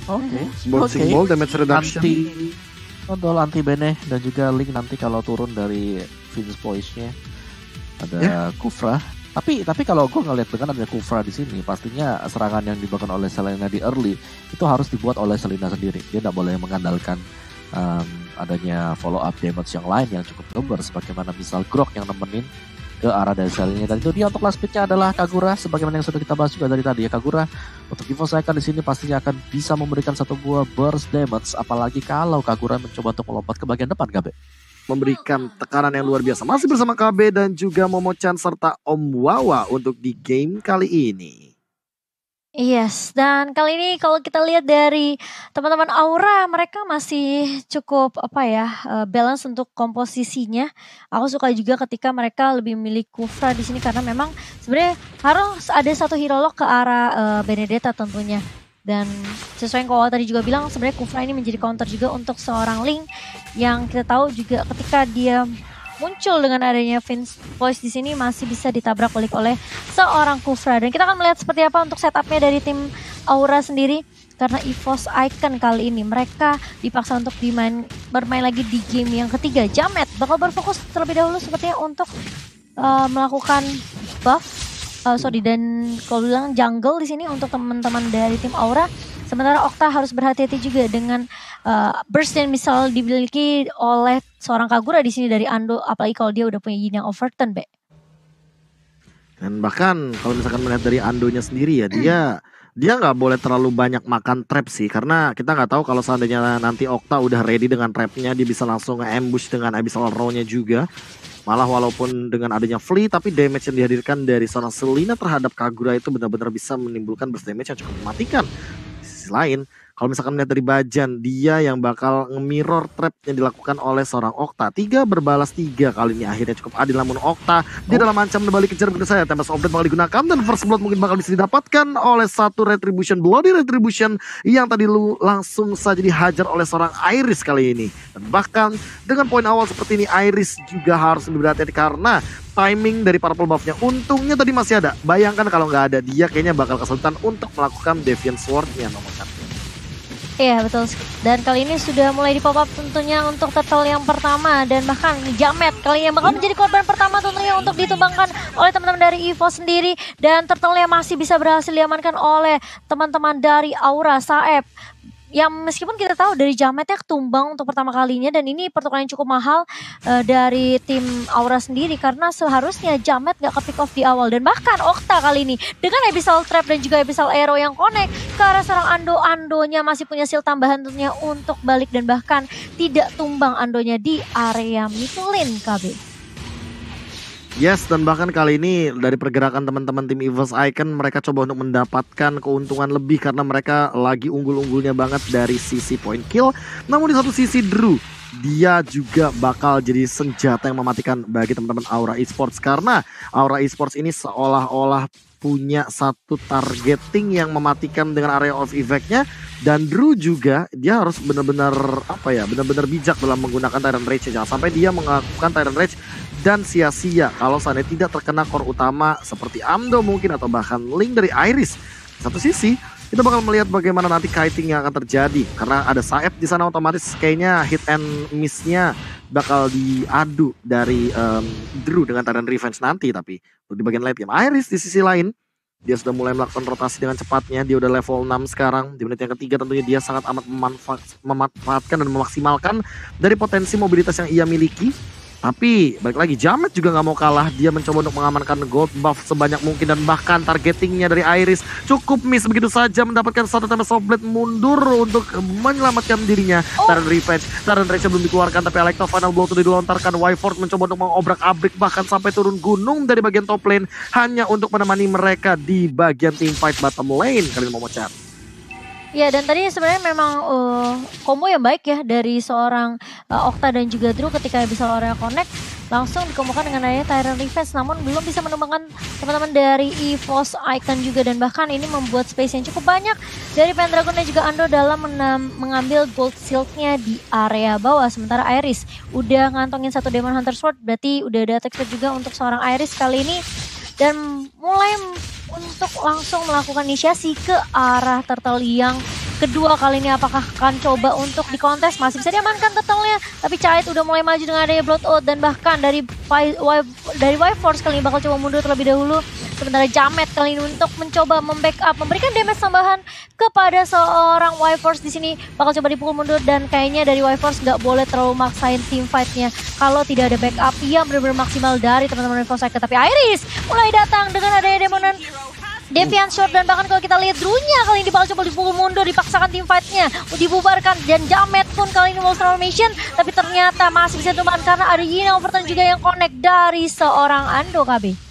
Oke. Bouncing ball damage reduction. Anti Bene dan juga Link nanti kalau turun dari Venus Voice-nya ada Kufra. Tapi kalau gue ngeliat dengan ada Kufra di sini, pastinya serangan yang dibangun oleh Selena di early itu harus dibuat oleh Selena sendiri. Dia tidak boleh mengandalkan adanya follow up damage yang lain yang cukup ngeber, sebagaimana misal Grok yang nemenin ke arah dari Selena. Dan itu dia untuk last pick-nya adalah Kagura, sebagaimana yang sudah kita bahas juga dari tadi ya. Kagura untuk EVOS Icon di sini pastinya akan bisa memberikan satu buah burst damage, apalagi kalau Kagura mencoba untuk melompat ke bagian depan, KB. Memberikan tekanan yang luar biasa. Masih bersama KB dan juga Momo-chan serta Om Wawa untuk di game kali ini. Yes, dan kali ini kalau kita lihat dari teman-teman Aura, mereka masih cukup balance untuk komposisinya. Aku suka juga ketika mereka lebih memilih Kufra di sini karena memang sebenarnya harus ada satu hero lock ke arah Benedetta tentunya. Dan sesuai yang Kowa tadi juga bilang, sebenarnya Kufra ini menjadi counter juga untuk seorang Link yang kita tahu juga ketika dia muncul dengan adanya Vince Voice di sini masih bisa ditabrak balik oleh seorang Kufra. Dan kita akan melihat seperti apa untuk setupnya dari tim Aura sendiri. Karena EVOS Icon kali ini mereka dipaksa untuk bermain lagi di game yang ketiga. Jamet bakal berfokus terlebih dahulu sepertinya untuk melakukan buff. Dan kalau bilang jungle di sini untuk teman-teman dari tim Aura. Sementara Okta harus berhati-hati juga dengan burst yang misal dimiliki oleh seorang Kagura di sini dari Ando, apalagi kalau dia udah punya Yin yang overturn, Be. Dan bahkan kalau misalkan melihat dari Andonya sendiri ya, dia nggak boleh terlalu banyak makan trap sih, karena kita nggak tahu kalau seandainya nanti Okta udah ready dengan trapnya, dia bisa langsung nge-ambush dengan Abyssal Row-nya juga. Malah walaupun dengan adanya Flea, tapi damage yang dihadirkan dari seorang Selena terhadap Kagura itu benar-benar bisa menimbulkan burst damage yang cukup mematikan. Lain, kalau misalkan melihat dari Bajan, dia yang bakal nge-mirror trap yang dilakukan oleh seorang Okta. 3 berbalas 3 kali ini akhirnya cukup adil, namun Okta dia dalam ancam balik kejar begitu saja. Tempest of Death bakal digunakan dan First Blood mungkin bakal bisa didapatkan oleh satu Retribution, Bloody Retribution yang tadi langsung saja dihajar oleh seorang Iris kali ini. Dan bahkan dengan poin awal seperti ini, Iris juga harus lebih berhati-hati karena timing dari purple buff-nya untungnya tadi masih ada. Bayangkan kalau nggak ada, dia kayaknya bakal kesulitan untuk melakukan Deviant Sword-nya nomor 1. Iya betul, dan kali ini sudah mulai di pop up tentunya untuk turtle yang pertama. Dan bahkan Jamet kali ini bakal menjadi korban pertama tentunya untuk ditumbangkan oleh teman-teman dari EVOS sendiri. Dan turtle yang masih bisa berhasil diamankan oleh teman-teman dari Aura, Saeb. Yang meskipun kita tahu dari Jametnya ketumbang untuk pertama kalinya, dan ini pertukaran yang cukup mahal dari tim Aura sendiri karena seharusnya Jamet gak ke pick off di awal. Dan bahkan Okta kali ini dengan Abyssal Trap dan juga Abyssal Arrow yang connect ke arah serang Ando-Andonya masih punya shield tambahan tentunya untuk balik dan bahkan tidak tumbang Andonya di area mid lane, KB. Yes, dan bahkan kali ini dari pergerakan teman-teman tim EVOS Icon, mereka coba untuk mendapatkan keuntungan lebih karena mereka lagi unggul-unggulnya banget dari sisi point kill. Namun di satu sisi Drew, dia juga bakal jadi senjata yang mematikan bagi teman-teman Aura Esports, karena Aura Esports ini seolah-olah punya satu targeting yang mematikan dengan area of effect-nya. Dan Drew juga dia harus benar-benar benar-benar bijak dalam menggunakan Tyrant Rage. Jangan sampai dia melakukan Tyrant Rage dan sia-sia kalau seandainya tidak terkena core utama seperti Amdo mungkin atau bahkan Link dari Iris. Satu sisi kita bakal melihat bagaimana nanti kiting yang akan terjadi karena ada Saeb di sana, otomatis kayaknya hit and miss-nya bakal diadu dari Drew dengan Tyrant Revenge nanti. Tapi di bagian late game Iris di sisi lain, dia sudah mulai melakukan rotasi dengan cepatnya. Dia udah level 6 sekarang. Di menit yang ketiga tentunya dia sangat amat memanfaatkan dan memaksimalkan dari potensi mobilitas yang ia miliki. Tapi balik lagi, Jamet juga nggak mau kalah. Dia mencoba untuk mengamankan gold buff sebanyak mungkin dan bahkan targetingnya dari Iris cukup miss begitu saja, mendapatkan satu Tempest of Blade mundur untuk menyelamatkan dirinya. Tyrant Revenge belum dikeluarkan, tapi Electro Final Blow sudah dilontarkan. Wyford mencoba untuk mengobrak-abrik bahkan sampai turun gunung dari bagian top lane hanya untuk menemani mereka di bagian team fight bottom lane. Kalian mau chat? Ya, dan tadi sebenarnya memang combo yang baik ya dari seorang Okta dan juga Drew ketika bisa area connect langsung dikombokkan dengan adanya Tyrant Revenge, namun belum bisa menumbangkan teman-teman dari EVOS Icon juga. Dan bahkan ini membuat space yang cukup banyak dari Pendragon dan juga Ando dalam mengambil gold shield-nya di area bawah. Sementara Iris udah ngantongin satu Demon Hunter Sword, berarti udah ada attack speed juga untuk seorang Iris kali ini. Dan mulai untuk langsung melakukan inisiasi ke arah turtle yang kedua kali ini apakah akan coba untuk dikontes, masih bisa diamankan totalnya, tapi Chait udah mulai maju dengan adanya Blood Oath, dan bahkan dari Y-Force kali ini bakal coba mundur terlebih dahulu. Sementara Jamet kali ini untuk mencoba membackup, memberikan damage tambahan kepada seorang Y-Force di sini, bakal coba dipukul mundur, dan kayaknya dari Y-Force nggak boleh terlalu maksain team fight-nya kalau tidak ada backup yang benar-benar maksimal dari teman-teman Evo Cycle. Tapi Iris mulai datang dengan adanya Demonan, Deviant Short, dan bahkan kalau kita lihat Drew-nya kali ini bakal coba dipukul mundur, dipaksakan team fight-nya dibubarkan, dan Jamet pun kali ini mau transformation, tapi ternyata masih bisa tumbang karena ada Yin Overturn juga yang connect dari seorang Ando KB.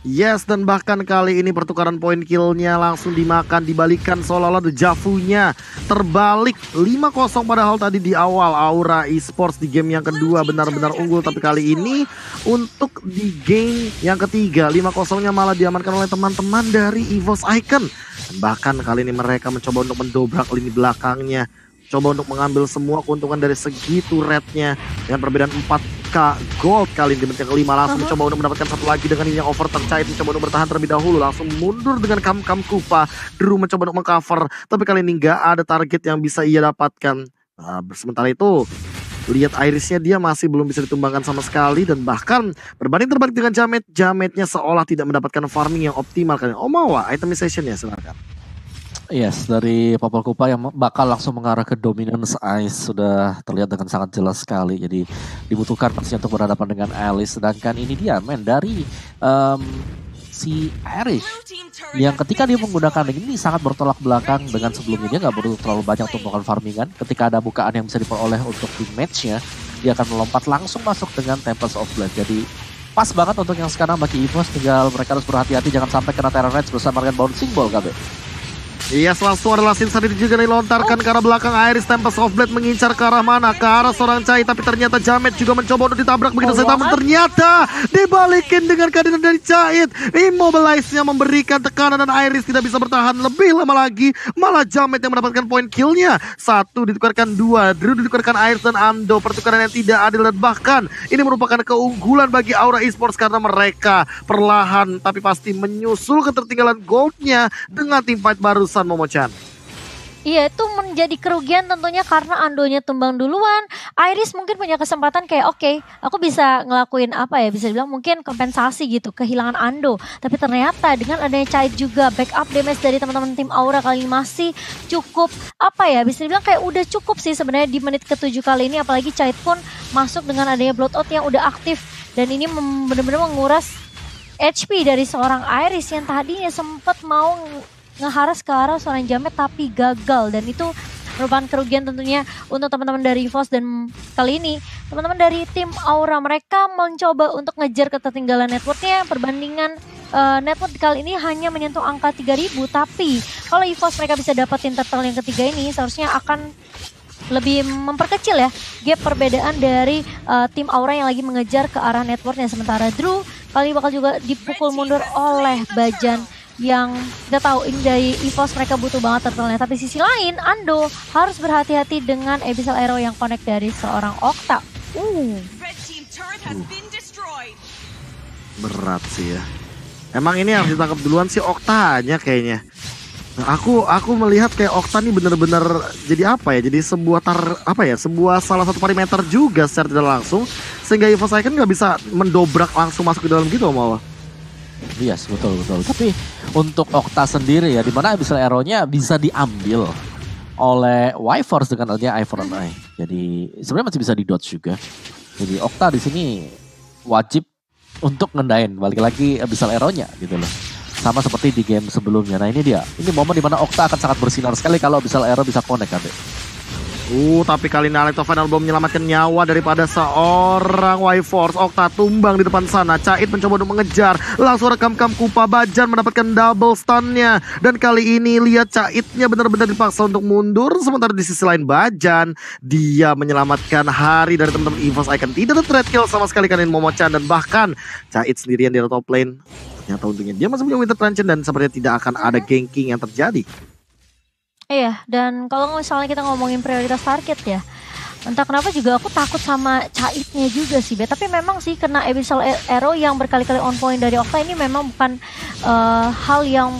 Yes, dan bahkan kali ini pertukaran poin killnya langsung dimakan, dibalikan seolah-olah dejavunya terbalik 5-0, padahal tadi di awal Aura Esports di game yang kedua benar-benar unggul, tapi kali ini untuk di game yang ketiga 5-0-nya malah diamankan oleh teman-teman dari EVOS Icon. Dan bahkan kali ini mereka mencoba untuk mendobrak lini belakangnya, coba untuk mengambil semua keuntungan dari segi turretnya dengan perbedaan 4k gold. Kali ini di menit yang kelima langsung mencoba untuk mendapatkan satu lagi dengan ini yang overturn. Chait mencoba untuk bertahan terlebih dahulu, langsung mundur dengan kam-kam Kupa. Drew mencoba untuk mengcover, tapi kali ini nggak ada target yang bisa ia dapatkan. Nah, sementara itu lihat Irisnya, dia masih belum bisa ditumbangkan sama sekali, dan bahkan berbanding terbalik dengan Jamet. Jametnya seolah tidak mendapatkan farming yang optimal. Kali ini Omawa itemization ya, silakan. Yes, dari Popol Kupa yang bakal langsung mengarah ke Dominance Ice sudah terlihat dengan sangat jelas sekali. Jadi dibutuhkan pastinya untuk berhadapan dengan Alice. Sedangkan ini dia men dari si Irish yang ketika dia menggunakan ini sangat bertolak belakang dengan sebelumnya. Dia nggak perlu terlalu banyak tumpukan farmingan. Ketika ada bukaan yang bisa diperoleh untuk di matchnya, dia akan melompat langsung masuk dengan Tempest of Blade. Jadi pas banget untuk yang sekarang bagi EVOS. Tinggal mereka harus berhati-hati jangan sampai kena Terror Rage bersama dengan Bouncing Ball KB. Iya, langsung adalah Sinsan juga dilontarkan ke arah belakang. Iris Tempest of Blade mengincar ke arah mana? Ke arah seorang Chait, tapi ternyata Jamet juga mencoba untuk ditabrak begitu saja, namun ternyata dibalikin dengan kehadiran dari Chait. Immobilize-nya memberikan tekanan dan Iris tidak bisa bertahan lebih lama lagi. Malah Jamet yang mendapatkan poin kill-nya. 1 ditukarkan 2, Drew ditukarkan Iris dan Ando. Pertukaran yang tidak adil, dan bahkan ini merupakan keunggulan bagi Aura Esports karena mereka perlahan tapi pasti menyusul ketertinggalan goldnya dengan tim fight barusan. Momo-chan. Iya, itu menjadi kerugian tentunya karena Andonya tumbang duluan. Iris mungkin punya kesempatan kayak oke, aku bisa ngelakuin apa ya, bisa dibilang mungkin kompensasi gitu kehilangan Ando. Tapi ternyata dengan adanya Chait juga, backup damage dari teman-teman tim Aura kali ini masih cukup apa ya, bisa dibilang kayak udah cukup sih sebenarnya di menit ke-7 kali ini. Apalagi Chait pun masuk dengan adanya Blood Oath yang udah aktif, dan ini benar-benar menguras HP dari seorang Iris yang tadinya sempat mau ngeharas ke arah seorang Jamet tapi gagal, dan itu merupakan kerugian tentunya untuk teman-teman dari EVOS. Dan kali ini teman-teman dari tim Aura mereka mencoba untuk ngejar ketertinggalan networknya. Perbandingan network kali ini hanya menyentuh angka 3000, tapi kalau EVOS mereka bisa dapetin turtle yang ketiga ini seharusnya akan lebih memperkecil ya gap perbedaan dari tim Aura yang lagi mengejar ke arah networknya. Sementara Drew kali bakal juga dipukul mundur oleh Bajan, yang kita tahu ini dari EVOS mereka butuh banget turtle-nya. Tapi sisi lain Ando harus berhati-hati dengan Abyssal Arrow yang connect dari seorang Okta. Berat sih ya. Emang ini harus ditangkap duluan sih Oktanya kayaknya. Nah, aku melihat kayak Okta nih bener-bener jadi apa ya? Jadi sebuah sebuah salah satu parameter juga secara tidak langsung, sehingga EVOS Icon nggak bisa mendobrak langsung masuk ke dalam gitu Mawa. Yes, betul. Tapi untuk Okta sendiri ya, dimana Abyssal Arrow-nya bisa diambil oleh Y-Force dengan adanya Eye for an Eye. Jadi sebenarnya masih bisa di dodge juga. Jadi Okta di sini wajib untuk ngendain balik lagi Abyssal Arrow-nya gitu loh. Sama seperti di game sebelumnya. Nah ini dia, ini momen dimana Okta akan sangat bersinar sekali kalau Abyssal Arrow bisa connect kan. Tapi kali ini Alex Final belum menyelamatkan nyawa daripada seorang Y-Force. Okta tumbang di depan sana. Chait mencoba untuk mengejar. Langsung rekam-kam Kupa. Bajan mendapatkan double stun-nya. Dan kali ini lihat Chaitnya benar-benar dipaksa untuk mundur. Sementara di sisi lain Bajan, dia menyelamatkan hari dari teman-teman EVOS Icon. Tidak ada trade kill sama sekali kan ini Momo-chan. Dan bahkan Chait sendirian di top lane. Ternyata untungnya dia masih punya Winter Truncheon dan sepertinya tidak akan ada ganking yang terjadi. Iya, dan kalau misalnya kita ngomongin prioritas target ya, entah kenapa juga aku takut sama Chaitnya juga sih, tapi memang sih kena Abyssal Arrow yang berkali-kali on point dari Okta ini memang bukan hal yang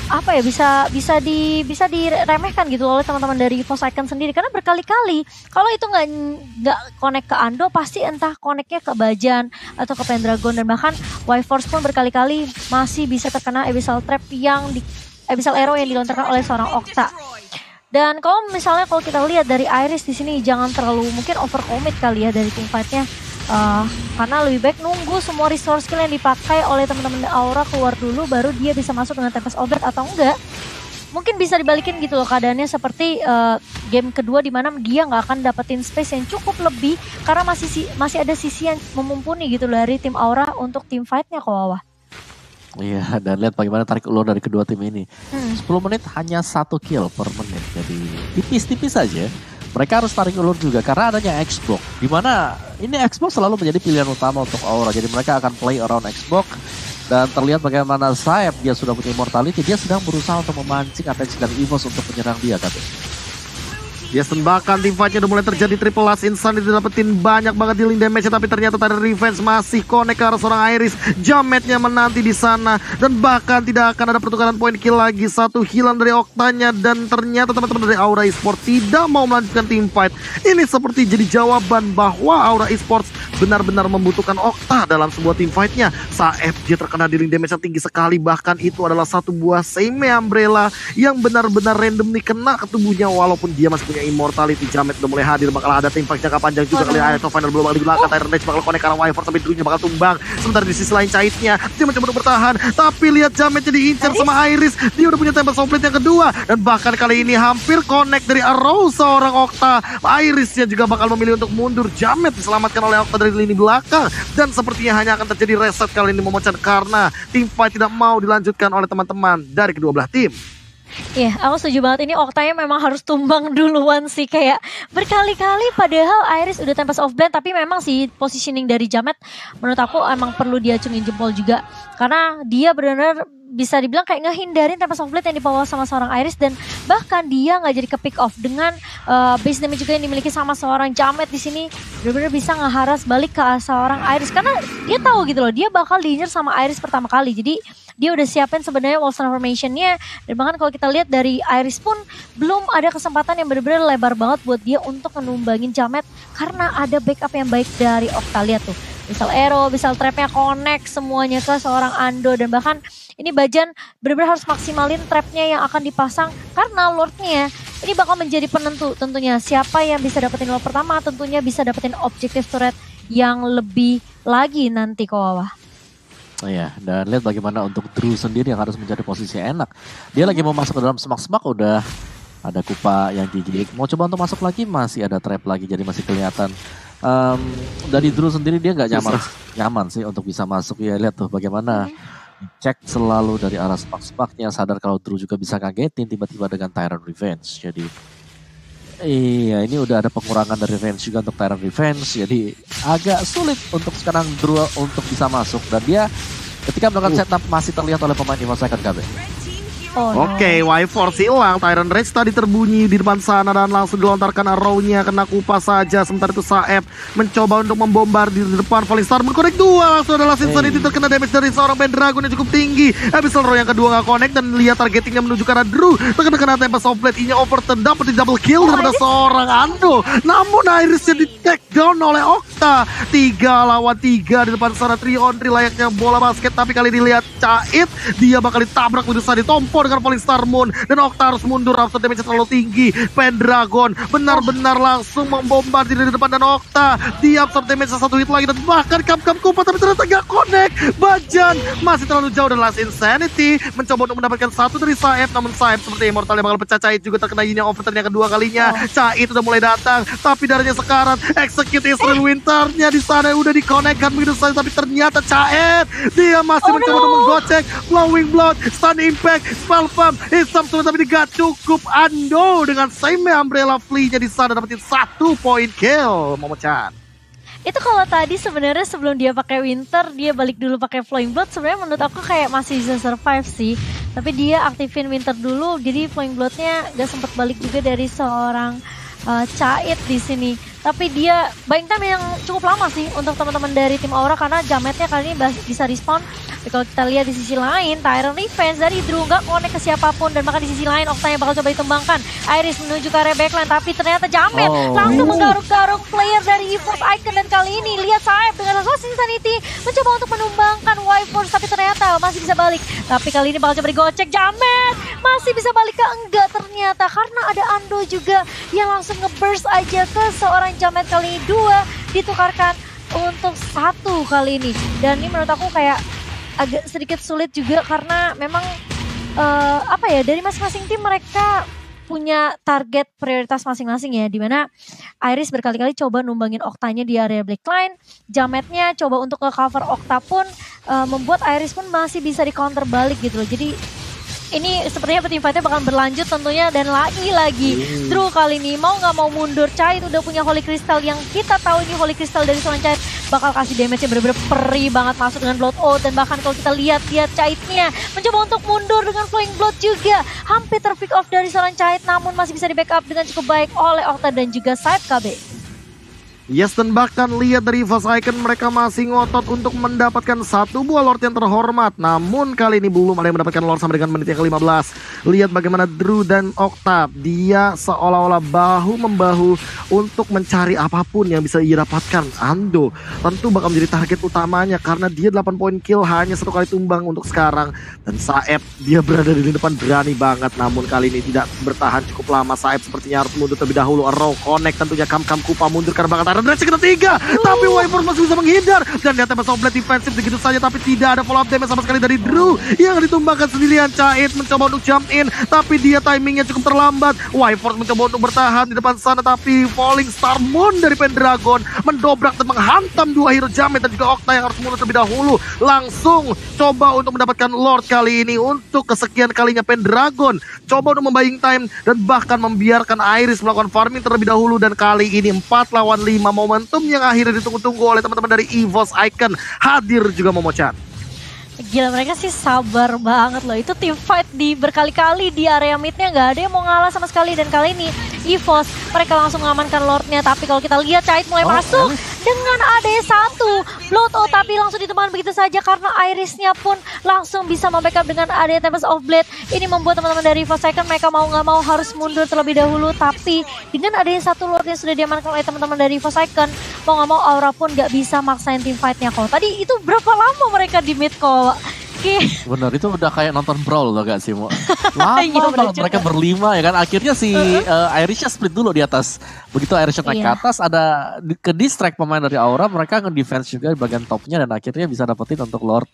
apa ya, bisa diremehkan gitu oleh teman-teman dari EVOS Icon sendiri, karena berkali-kali kalau itu nggak connect ke Ando pasti entah connectnya ke Bajan atau ke Pendragon, dan bahkan Y-Force pun berkali-kali masih bisa terkena Abyssal Trap Abyssal Arrow yang dilontarkan oleh seorang Okta. Dan kalau misalnya kita lihat dari Iris di sini jangan terlalu mungkin overcommit kali ya dari teamfight-nya. Karena lebih baik nunggu semua resource skill yang dipakai oleh teman-teman Aura keluar dulu baru dia bisa masuk dengan Tempest of Death, atau enggak mungkin bisa dibalikin gitu loh keadaannya seperti game kedua di mana dia nggak akan dapetin space yang cukup lebih karena masih ada sisi yang memumpuni gitu dari tim Aura untuk team fight-nya kok Wawa. Iya, dan lihat bagaimana tarik ulur dari kedua tim ini. 10 menit hanya 1 kill per menit, jadi tipis-tipis saja. Mereka harus tarik ulur juga karena adanya Xbox. Dimana ini Xbox selalu menjadi pilihan utama untuk Aura. Jadi mereka akan play around Xbox. Dan terlihat bagaimana Saeb, dia sudah punya immortality. Dia sedang berusaha untuk memancing attention dari EVOS untuk menyerang dia, Kak. Yes, dan bahkan team fight-nya udah mulai terjadi. Triple Last Insanity dapetin banyak banget dealing damage, tapi ternyata tadi Revenge masih connect ke arah seorang Iris. Jametnya menanti di sana dan bahkan tidak akan ada pertukaran poin kill lagi. Satu hilang dari Oktanya dan ternyata teman-teman dari Aura Esports tidak mau melanjutkan team fight. Ini seperti jadi jawaban bahwa Aura Esports benar-benar membutuhkan Okta dalam sebuah team fight-nya. Saeb dia terkena dealing damage yang tinggi sekali, bahkan itu adalah satu buah Seime Umbrella yang benar-benar random nih kena ke tubuhnya walaupun dia masih punya immortality. Jamet udah mulai hadir, bakal ada tim fight jangka panjang juga kali. Ayat Final belum bakal digunakan, Tyrant Rage bakal connect karena Y-Force sampai dulunya bakal tumbang. Sementara di sisi lain Caitnya dia mencoba untuk bertahan, tapi lihat Jametnya diincar sama Iris. Dia udah punya Tempest of Blade yang kedua dan bahkan kali ini hampir connect dari arrow seorang Okta. Irisnya juga bakal memilih untuk mundur. Jamet diselamatkan oleh Okta dari lini belakang dan sepertinya hanya akan terjadi reset kali ini Momochan karena tim fight tidak mau dilanjutkan oleh teman-teman dari kedua belah tim. Iya, aku setuju banget. Ini Oktanya memang harus tumbang duluan sih. Kayak berkali-kali padahal Iris udah Tempest of Blade. Tapi memang sih positioning dari Jamet menurut aku emang perlu diacungin jempol juga. Karena dia benar-benar bisa dibilang kayak ngehindarin Tempest of Blade yang dibawa sama seorang Iris. Dan bahkan dia nggak jadi ke pick off dengan base damage juga yang dimiliki sama seorang Jamet di sini. Benar-benar bisa ngeharas balik ke seorang Iris. Karena dia tahu gitu loh, dia bakal diinjur sama Iris pertama kali. Jadi dia udah siapin sebenarnya wall formation-nya. Dan bahkan kalau kita lihat dari Iris pun belum ada kesempatan yang benar-benar lebar banget buat dia untuk menumbangin Jamet. Karena ada backup yang baik dari Okta. Lihat tuh, Abyssal Arrow, Abyssal Trap-nya connect semuanya ke seorang Ando. Dan bahkan ini Bajan benar-benar harus maksimalin trapnya yang akan dipasang. Karena Lord-nya ini bakal menjadi penentu tentunya. Siapa yang bisa dapetin Lord pertama tentunya bisa dapetin objektif turret yang lebih lagi nanti Kawawa. Iya, dan lihat bagaimana untuk Drew sendiri yang harus mencari posisi enak. Dia lagi mau masuk ke dalam semak-semak, udah ada Kupa yang gigit. Mau coba untuk masuk lagi, masih ada trap lagi, jadi masih kelihatan. Dari Drew sendiri dia nggak nyaman sih untuk bisa masuk. Ya lihat tuh bagaimana cek selalu dari arah semak-semaknya, sadar kalau Drew juga bisa kagetin tiba-tiba dengan Tyrant Revenge. Jadi iya, ini udah ada pengurangan dari Revenge juga untuk Tyrant Revenge, jadi agak sulit untuk sekarang Drew untuk bisa masuk. Dan dia ketika melakukan setup masih terlihat oleh pemain EVOS Icon KB. Oke, Y-Force hilang. Tyrant Rage tadi terbunyi di depan sana dan langsung dilontarkan arrow-nya kena Kupa saja. Sementara itu Saeb mencoba untuk membombardir di depan. Falling Star connect dua, langsung adalah Insanity terkena damage dari seorang Pendragon yang cukup tinggi. Abyssal Arrow yang kedua gak connect dan lihat targetingnya menuju ke arah Drew. Terkena Tempest of Blade, Inya overturn dapat di double kill daripada seorang Ando. Namun Irisnya di take down oleh Okta. 3 lawan 3 di depan sana, 3 on 3 layaknya bola basket. Tapi kali ini lihat Cait, dia bakal ditabrak berusaha ditompok dengan Falling Star Moon dan Okta harus mundur after damage terlalu tinggi. Pendragon benar-benar langsung membombardir dari depan dan Okta dia absorb damage satu hit lagi dan bahkan Kam Kupa tapi ternyata gak connect. Bajan masih terlalu jauh dan Last Insanity mencoba untuk mendapatkan satu dari Saeb, namun Saeb seperti immortalnya bakal pecah. Cait juga terkena Yin yang overturn yang kedua kalinya. Cait udah mulai datang tapi darahnya sekarat. Execute Israel Winternya di sana udah di-connectkan begitu saja, tapi ternyata Cait dia masih mencoba untuk menggocek. Flowing Blood, Stun Impact, Spellpump, Hisam tapi gak cukup. Ando dengan Seime Umbrella Flea-nya di sana dapetin 1 point kill. Momochan. Itu kalau tadi sebenarnya sebelum dia pakai Winter, dia balik dulu pakai Flowing Blood, sebenarnya menurut aku kayak masih bisa survive sih. Tapi dia aktifin Winter dulu, jadi Flowing Blood-nya gak sempat balik juga dari seorang Cait di sini. Tapi dia buying time yang cukup lama sih untuk teman-teman dari tim Aura karena Jametnya kali ini bisa respawn Tapi kalau kita lihat di sisi lain, Tyrant Revenge dari Drew nggak connect ke siapapun. Dan bahkan di sisi lain, Octanya bakal coba ditumbangkan. Iris menuju ke area backline, tapi ternyata Jamet langsung menggaruk-garuk player dari EVOS Icon. Dan kali ini lihat Saeb dengan Assassin Sanity mencoba untuk menumbangkan Y-Force, tapi ternyata masih bisa balik. Tapi kali ini bakal coba digocek, Jamet masih bisa balik ke enggak ternyata. Karena ada Ando juga yang langsung nge-burst aja ke seorang Jamet. Kali ini 2 ditukarkan untuk 1 kali ini. Dan ini menurut aku kayak agak sedikit sulit juga karena memang dari masing-masing tim mereka punya target prioritas masing-masing ya, dimana Iris berkali-kali coba numbangin Octanya di area backline, Jametnya coba untuk ke cover Octa pun membuat Iris pun masih bisa di counter balik gitu loh. Jadi ini sepertinya team fight-nya bakal berlanjut tentunya, dan lagi-lagi Drew kali ini mau nggak mau mundur. Chait udah punya Holy Crystal yang kita tahu ini Holy Crystal dari seorang Chait bakal kasih damage-nya bener-bener perih banget masuk dengan Blood Oath. Dan bahkan kalau kita lihat Chait-nya mencoba untuk mundur dengan Flowing Blood juga hampir terpick off dari seorang Chait, namun masih bisa di backup dengan cukup baik oleh Octa dan juga Saeb KB. Yes, dan bahkan lihat dari EVOS Icon mereka masih ngotot untuk mendapatkan 1 buah Lord yang terhormat. Namun kali ini belum ada yang mendapatkan Lord sampai dengan menit yang ke-15. Lihat bagaimana Drew dan Octa, dia seolah-olah bahu-membahu untuk mencari apapun yang bisa ia dapatkan. Ando tentu bakal menjadi target utamanya karena dia 8 poin kill hanya 1 kali tumbang untuk sekarang. Dan Saeb, dia berada di depan berani banget, namun kali ini tidak bertahan cukup lama. Saeb sepertinya harus mundur terlebih dahulu. Arrow connect tentunya, Kam Kupa mundur karena bakal Dredge ketiga, tapi Y-Force masih bisa menghindar. Dan lihat Tempest of Blade defensif begitu saja, tapi tidak ada follow up damage sama sekali dari Drew yang ditumbangkan sendirian. Chait mencoba untuk jump in, tapi dia timingnya cukup terlambat. Y-Force mencoba untuk bertahan di depan sana, tapi Falling Star Moon dari Pendragon mendobrak dan menghantam 2 hero Jamet dan juga Octa yang harus mundur terlebih dahulu. Langsung coba untuk mendapatkan Lord kali ini untuk kesekian kalinya. Pendragon coba untuk membuying time dan bahkan membiarkan Iris melakukan farming terlebih dahulu. Dan kali ini 4 lawan 5, momentum yang akhirnya ditunggu-tunggu oleh teman-teman dari EVOS Icon hadir juga Momochan. Gila, mereka sih sabar banget loh. Itu team fight di berkali-kali di area midnya nggak ada yang mau ngalah sama sekali. Dan kali ini EVOS mereka langsung mengamankan Lordnya. Tapi kalau kita lihat Chait mulai masuk dengan AD1 Blood Oath, tapi langsung ditemukan begitu saja karena Irisnya pun langsung bisa membackup dengan AD Tempest of Blade. Ini membuat teman-teman dari EVOS Icon mereka mau nggak mau harus mundur terlebih dahulu. Tapi dengan AD1 Lord yang sudah diamankan oleh teman-teman dari EVOS Icon, mau nggak mau Aura pun nggak bisa maksain team fightnya kok. Tadi itu berapa lama mereka di mid call? Bener, itu udah kayak nonton brawl loh gak sih, Mo? Lama banget mereka berlima ya kan. Akhirnya si Irishnya split dulu di atas. Begitu Irishnya naik ke atas, ada ke distract pemain dari Aura. Mereka nge-defense juga di bagian topnya dan akhirnya bisa dapetin untuk Lord.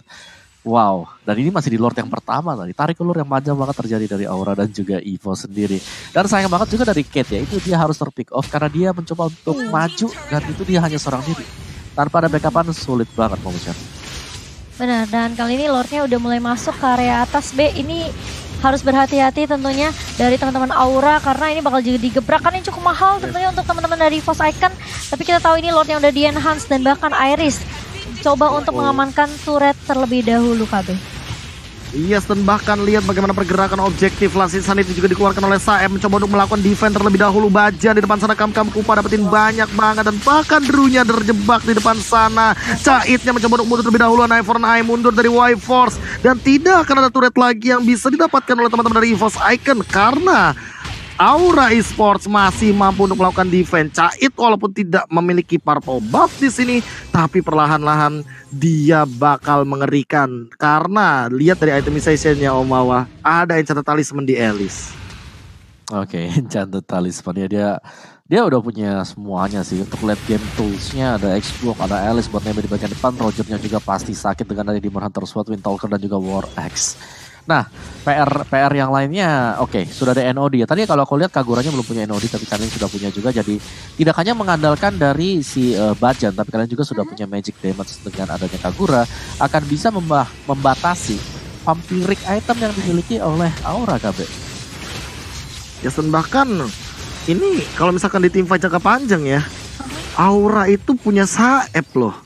Wow, dan ini masih di Lord yang pertama tadi. Tarik ulur yang panjang banget terjadi dari Aura dan juga Evo sendiri. Dan sayang banget juga dari Kate ya, itu dia harus terpick off karena dia mencoba untuk maju dan itu dia hanya seorang diri. Tanpa ada backupan sulit banget mau share. Benar, dan kali ini Lordnya udah mulai masuk ke area atas B. Ini harus berhati-hati tentunya dari teman-teman Aura karena ini bakal jadi gebrakan yang cukup mahal tentunya untuk teman-teman dari EVOS Icon. Tapi kita tahu ini Lord yang udah di-enhance dan bahkan Iris coba untuk mengamankan turret terlebih dahulu KB. Yes, dan bahkan lihat bagaimana pergerakan objektif Lasisan itu juga dikeluarkan oleh Saeb mencoba untuk melakukan defense terlebih dahulu. Bajan di depan sana, Kam Kupa dapetin banyak banget dan bahkan Drew-nya terjebak di depan sana. Chaitnya mencoba untuk mundur terlebih dahulu, Eye for an Eye mundur dari Y-Force dan tidak akan ada turret lagi yang bisa didapatkan oleh teman-teman dari EVOS Icon karena Aura Esports masih mampu untuk melakukan defense. Chait walaupun tidak memiliki purple buff di sini, tapi perlahan-lahan dia bakal mengerikan karena lihat dari itemization-nya Omawa, ada enchanted talisman di Alice. Oke, enchanted talisman ya, dia udah punya semuanya sih. Untuk late game tools-nya ada X-Block, ada Alice buat nembak di bagian depan. Roger-nya juga pasti sakit dengan ada Demon Hunter Sword, Windtalker dan juga War Axe. Nah, PR yang lainnya, oke, sudah ada NOD ya. Tadi kalau aku lihat Kaguranya belum punya NOD, tapi kalian sudah punya juga. Jadi tidak hanya mengandalkan dari si Bajan, tapi kalian juga sudah punya magic damage dengan adanya Kagura. Akan bisa membatasi vampiric item yang dimiliki oleh Aura KB. Ya, dan bahkan ini kalau misalkan di tim fight jangka panjang ya, Aura itu punya Saeb loh.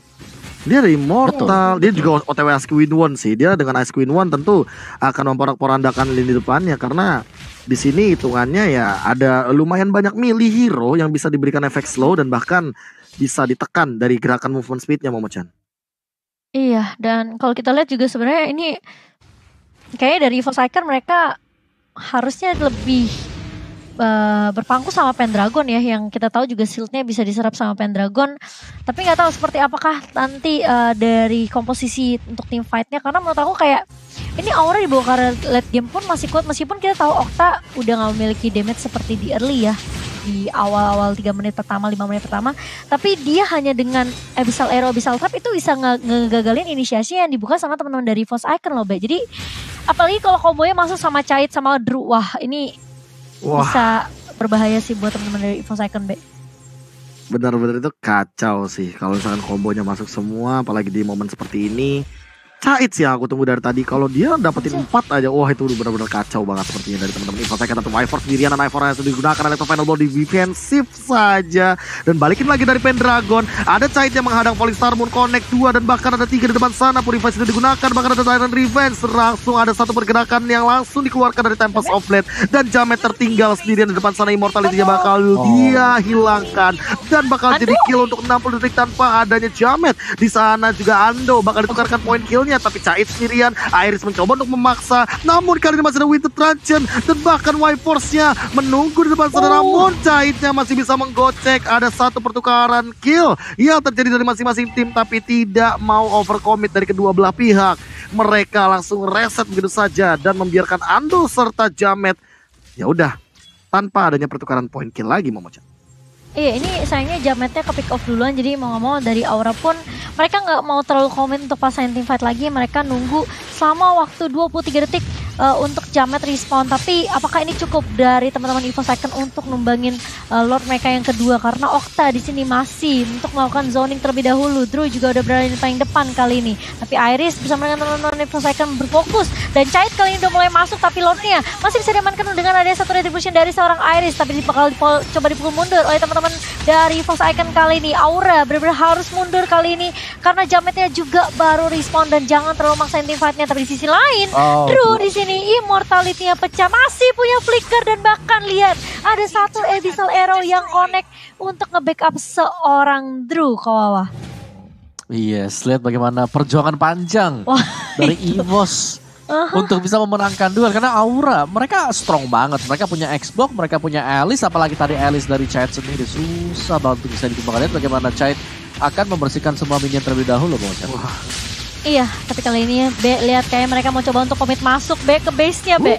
Dia dari Immortal, dia juga OTW Ice Queen One sih. Dia dengan Ice Queen One tentu akan memporak-porandakan lini depannya karena di sini hitungannya ya ada lumayan banyak milih hero yang bisa diberikan efek slow dan bahkan bisa ditekan dari gerakan movement speednya Momochan. Iya, dan kalau kita lihat juga sebenarnya ini kayaknya dari Evil Icon mereka harusnya lebih berpangku sama Pendragon ya, yang kita tahu juga shieldnya bisa diserap sama Pendragon. Tapi nggak tahu seperti apakah nanti dari komposisi untuk tim fightnya, karena menurut aku kayak ini Aura dibawa ke late game pun masih kuat, meskipun kita tahu Okta udah nggak memiliki damage seperti di early ya, di awal-awal 3 menit pertama, 5 menit pertama. Tapi dia hanya dengan Abyssal Arrow, Abyssal Trap itu bisa ngegagalin inisiasi yang dibuka sama teman-teman dari Force Icon loh, Be. Jadi apalagi kalau kombonya masuk sama Chait sama Drew, wah ini bisa berbahaya sih buat teman-teman dari Evil Icon, Be. Benar-benar itu kacau sih kalau misalkan kombonya masuk semua, apalagi di momen seperti ini. Cait sih aku tunggu dari tadi. Kalau dia dapetin 4 aja, wah itu benar-benar kacau banget sepertinya dari teman-teman Evil Icon. Atau Wyvern sendirian, dan Wyvern yang sudah digunakan oleh Final Blow di defensif saja. Dan balikin lagi dari Pendragon. Ada Cait yang menghadang Polystar Moon Connect 2, dan bahkan ada 3 di depan sana. Purify sudah digunakan, bahkan ada Tyrant Revenge. Langsung ada satu pergerakan yang langsung dikeluarkan dari Tempest of Blade. Dan Jamet tertinggal sendirian di depan sana. Immortality-nya bakal dia hilangkan. Dan bakal jadi kill untuk 60 detik tanpa adanya Jamet. Di sana juga Ando bakal ditukarkan poin kill, tapi Cait sendirian. Iris mencoba untuk memaksa, namun kali ini masih ada Winter Truncheon, dan bahkan Y-Force-nya menunggu di depan sana. Namun Caitnya masih bisa menggocek. Ada satu pertukaran kill yang terjadi dari masing-masing tim, tapi tidak mau overcommit dari kedua belah pihak. Mereka langsung reset begitu saja dan membiarkan Ando serta Jamet ya udah tanpa adanya pertukaran poin kill lagi, Momochan. Iya, ini sayangnya Jametnya ke pick off duluan, jadi mau nggak mau dari Aura pun mereka nggak mau terlalu komen untuk pasang team fight lagi. Mereka nunggu selama waktu 23 detik untuk Jamet respawn. Tapi apakah ini cukup dari teman-teman Evil Icon untuk numbangin Lord mereka yang kedua? Karena Okta di sini masih untuk melakukan zoning terlebih dahulu. Drew juga udah berada di paling depan kali ini. Tapi Iris bersama dengan teman-teman Evil Icon berfokus, dan Cait kali ini udah mulai masuk, tapi Lordnya masih bisa diamankan dengan ada satu retribution dari seorang Iris. Tapi bakal coba dipukul mundur oleh teman-teman dari Evil Icon kali ini. Aura benar-benar harus mundur kali ini karena Jametnya juga baru respawn, dan jangan terlalu maksain team fight-nya. Tapi di sisi lain, Drew di sini immortality-nya pecah, masih punya flicker, dan bahkan lihat ada satu Abyssal Arrow yang connect untuk nge-backup seorang Drew, Kawawa. Yes, lihat bagaimana perjuangan panjang dari EVOS untuk bisa memenangkan duel, karena Aura mereka strong banget. Mereka punya Xbox, mereka punya Alice, apalagi tadi Alice dari Cait sendiri susah banget untuk bisa dikembangkan. Lihat bagaimana Cait akan membersihkan semua minion terlebih dahulu, Bang. Iya, tapi kali ini Be, lihat kayak mereka mau coba untuk komit masuk Be ke base-nya, Be.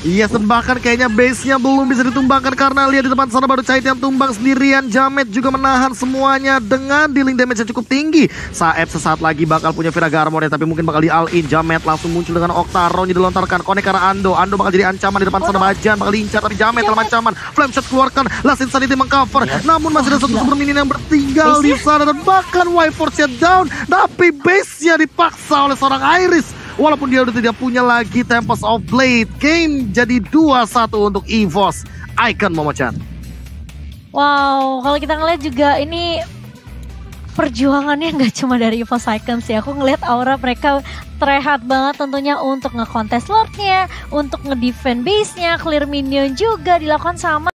Iya, dan bahkan kayaknya base-nya belum bisa ditumbangkan karena lihat di depan sana baru Cait yang tumbang sendirian. Jamet juga menahan semuanya dengan dealing damage yang cukup tinggi. Saeb sesaat lagi bakal punya Viraga Armor ya, tapi mungkin bakal di all-in. Jamet langsung muncul dengan Octaron yang dilontarkan. Connect karena Ando bakal jadi ancaman di depan sana. Bajan bakal diincar, tapi Jamet dalam ancaman. Flame Shot keluarkan, Last Insanity mengcover. Namun masih ada satu super minion yang bertinggal di sana, dan bahkan Y-Force-nya down. Tapi base-nya dipaksa oleh seorang Iris. Walaupun dia udah tidak punya lagi Tempest of Blade. Game jadi 2-1 untuk EVOS Icon, Momochan. Wow, kalau kita ngeliat juga ini perjuangannya nggak cuma dari EVOS Icon sih. Aku ngeliat Aura mereka terlihat banget tentunya untuk nge-contest Lordnya, untuk nge-defend base-nya, clear minion juga dilakukan sama